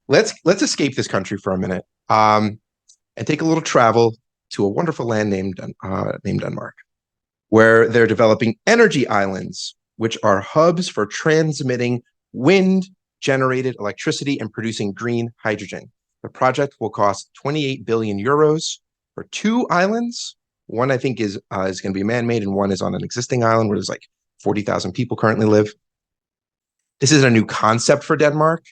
let's escape this country for a minute, and take a little travel to a wonderful land named Denmark, where they're developing energy islands, which are hubs for transmitting wind generated electricity and producing green hydrogen. The project will cost 28 billion euros for two islands. One I think is going to be man-made, and one is on an existing island where there's like 40,000 people currently live. This is a new concept for Denmark.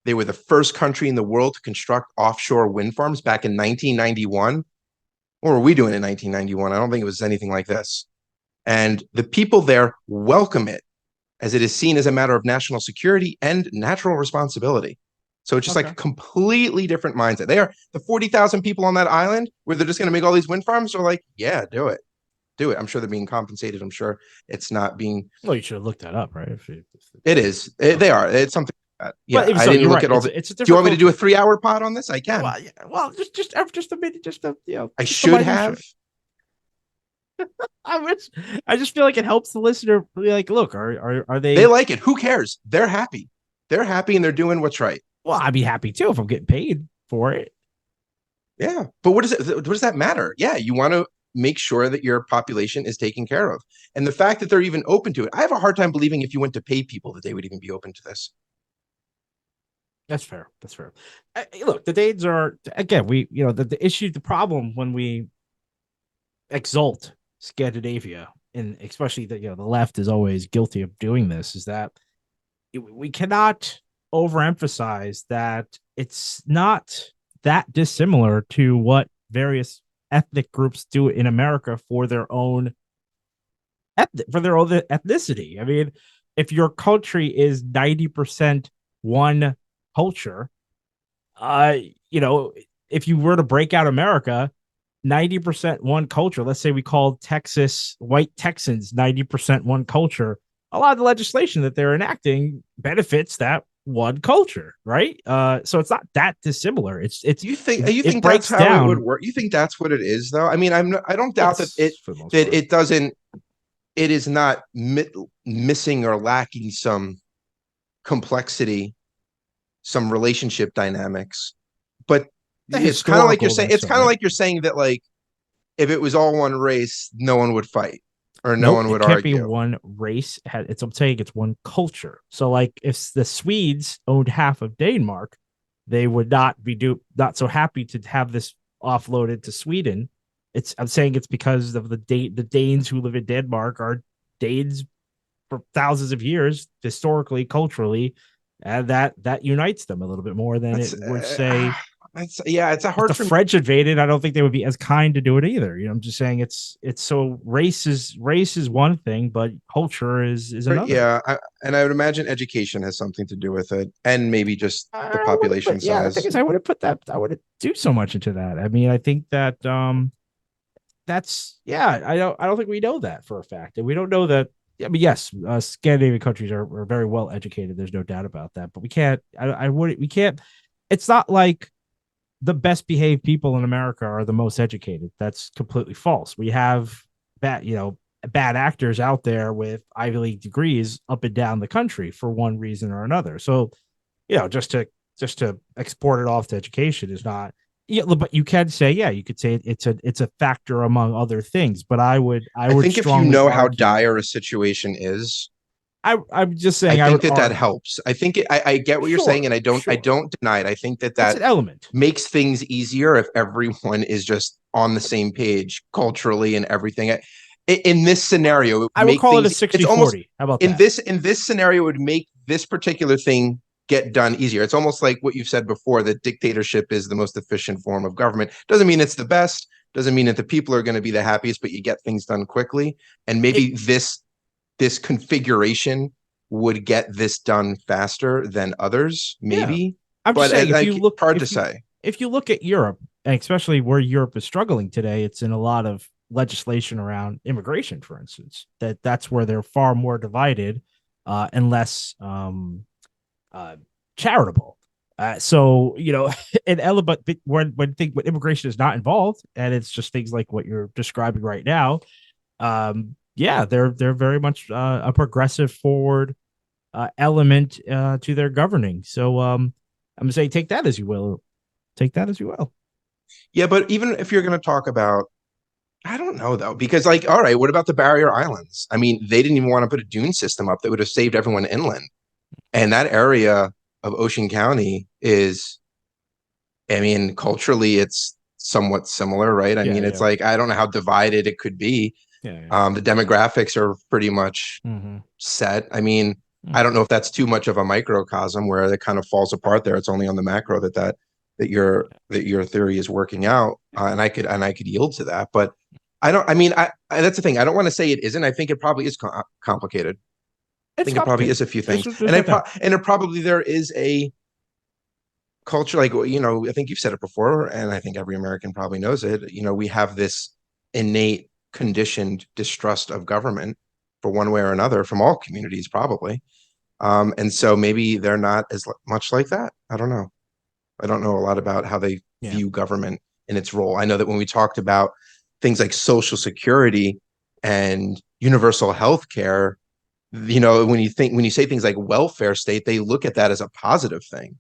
They were the first country in the world to construct offshore wind farms back in 1991. What were we doing in 1991? I don't think it was anything like this. And the people there welcome it, as it is seen as a matter of national security and natural responsibility. So it's just like Okay. a completely different mindset. They are the 40,000 people on that island where they're just going to make all these wind farms are like, yeah, do it. Do it. I'm sure they're being compensated. I'm sure it's not being. Well, you should have looked that up, right? It is. They are. It's something like that. But Yeah. even I so, didn't you're look right. at all It's the. it's a Do you different want me to do a culture. 3 hour pod on this? I can. Well, yeah, well, just a minute, just a I just a should minutia. have. I wish, I just feel like it helps the listener be like, look, are They they? like it. Who cares? They're happy. They're happy and they're doing what's right. Well, I'd be happy too if I'm getting paid for it. Yeah. But what does that matter? Yeah, you want to make sure that your population is taken care of. And the fact that they're even open to it, I have a hard time believing if you went to pay people that they would even be open to this. That's fair. That's fair. Look, the Danes are again. The issue, the problem when we exalt Scandinavia, and especially the left is always guilty of doing this, is that we cannot overemphasize that it's not that dissimilar to what various ethnic groups do in America for their own ethnicity. I mean, if your country is 90% one culture, uh, you know, if you were to break out America, 90% one culture, let's say we called Texas white Texans 90% one culture, a lot of the legislation that they're enacting benefits that one culture, right? So it's not that dissimilar. You It think that's breaks how it would down. work? You think that's what it is though? I mean, I don't doubt Yes, for the most that part. it doesn't it is not missing or lacking some complexity, some relationship dynamics. But The it's kind of like you're historical saying. this It's of kind of it. like you're saying that like if it was all one race, no one would fight or no Nope, one it would can't be argue. one race. I'm saying it's one culture. So, like, if the Swedes owned half of Denmark, they would not so happy to have this offloaded to Sweden. I'm saying it's because of the Danes who live in Denmark are Danes for thousands of years, historically, culturally, and that unites them a little bit more than That's it would say yeah. It's a if hard the for me. French invaded. I don't think they would be as kind to do it either. I'm just saying it's so race is one thing, but culture is another. Yeah, and I would imagine education has something to do with it, and maybe just the I wouldn't population put Yeah, the thing size. is I wouldn't do so much into that. I mean, I think that that's I don't think we know that for a fact. And we don't know that. I mean, yes, Scandinavian countries are very well educated. There's no doubt about that. But we can't. I would. We can't. It's not like the best behaved people in America are the most educated. That's completely false. We have bad actors out there with Ivy League degrees up and down the country for one reason or another. So, just to export it off to education is not. Yeah, but you can say, yeah, you could say it's a factor among other things. But I I would think if you strongly know how argue. dire a situation is, I'm just I saying I think would that argue. helps. I get what you're saying, and Sure, I sure, don't deny it. I think that it's an that element. makes things easier if everyone is just on the same page culturally and everything. In this scenario, it would I would make call it a things. It's almost 60-40. How about that? in this scenario, it would make this particular thing get done easier. It's almost like what you've said before that dictatorship is the most efficient form of government. Doesn't mean it's the best. Doesn't mean that the people are going to be the happiest, but you get things done quickly. And It maybe this configuration would get this done faster than others, Yeah, maybe. I'm just But saying like hard to say. if you look at Europe, and especially where Europe is struggling today, it's in a lot of legislation around immigration, for instance. That's where they're far more divided and less uh, charitable. So an element when immigration is not involved, and it's just things like what you're describing right now. Yeah, they're very much a progressive forward element to their governing. So I'm gonna say take that as you will. Take that as you will. Yeah, but even if you're going to talk about, I don't know though, because like, all right, what about the Barrier Islands? I mean, they didn't even want to put a dune system up that would have saved everyone inland. And that area of Ocean County is, I mean, culturally, it's somewhat similar, right? I Yeah, mean, it's yeah, like, I don't know how divided it could be. yeah, yeah. The demographics are pretty much Mm-hmm. set. I mean, I Mm. don't know if that's too much of a microcosm where it kind of falls apart there. It's only on the macro that your theory is working out, and I could yield to that. But I don't. I mean, that's the thing. I don't want to say it isn't. I think it probably is complicated. I It's think it probably complicated. is a few There's things, there's no doubt. and it probably there is a culture like I think you've said it before, and I think every American probably knows it. We have this innate, conditioned distrust of government for one way or another from all communities, probably. And so maybe they're not as much like that. I don't know. I don't know a lot about how they Yeah. view government in its role. I know that when we talked about things like Social Security and universal health care, when you say things like welfare state, they look at that as a positive thing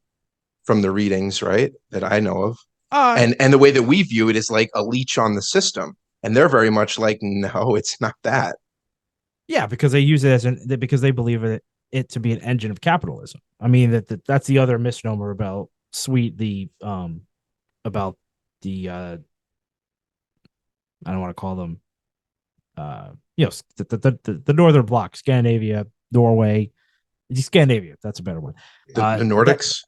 from the readings, right? That I know of. Uh And the way that we view it is like a leech on the system. And they're very much like, no, it's not that. yeah, because they use it as because they believe it to be an engine of capitalism. I mean that's the other misnomer about sweet the about the I don't want to call them the northern bloc, Scandinavia, Norway, Scandinavia. That's a better one. The That Nordics.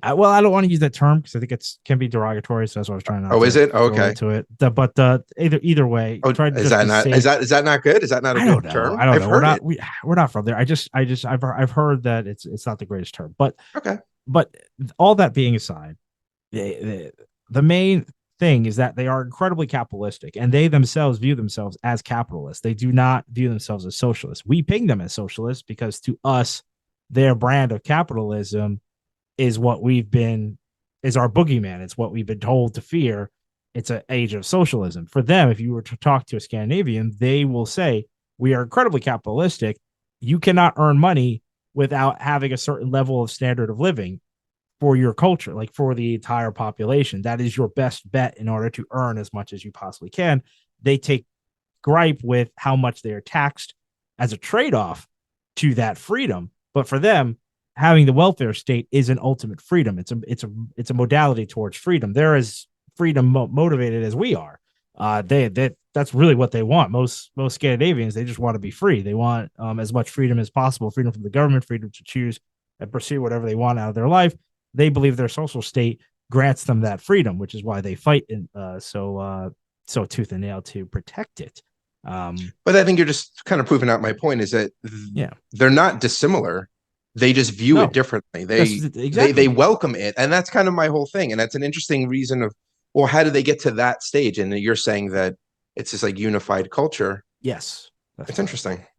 well, I don't want to use that term because I think it's can be derogatory. So that's why I was trying not Oh, is to it? throw Okay. into it. But either way, Oh, try to is just that be not safe. is that not good? Is that not a I don't good know. term? I don't I've know. heard it. We're not from there. I've heard that it's not the greatest term. Okay. But all that being aside, the main thing is that they are incredibly capitalistic and they themselves view themselves as capitalists. They do not view themselves as socialists. We ping them as socialists because to us, their brand of capitalism is what we've been is our boogeyman. It's what we've been told to fear. It's an age of socialism. For them, if you were to talk to a Scandinavian, they will say, we are incredibly capitalistic. You cannot earn money without having a certain level of standard of living for your culture, like for the entire population. That is your best bet in order to earn as much as you possibly can. They take gripe with how much they are taxed as a trade-off to that freedom. But for them, having the welfare state is an ultimate freedom. It's a modality towards freedom. They're as freedom motivated as we are. That's really what they want. Most Scandinavians, they just want to be free. They want as much freedom as possible, freedom from the government, freedom to choose and pursue whatever they want out of their life. They believe their social state grants them that freedom, which is why they fight so tooth and nail to protect it. But I think you're just kind of proving out my point is that Yeah. they're not dissimilar. They just view it No. differently. That's They exactly. welcome it. And that's kind of my whole thing. And that's an interesting reason of, well, how did they get to that stage? And you're saying that it's this like unified culture. Yes. That's It's correct. interesting.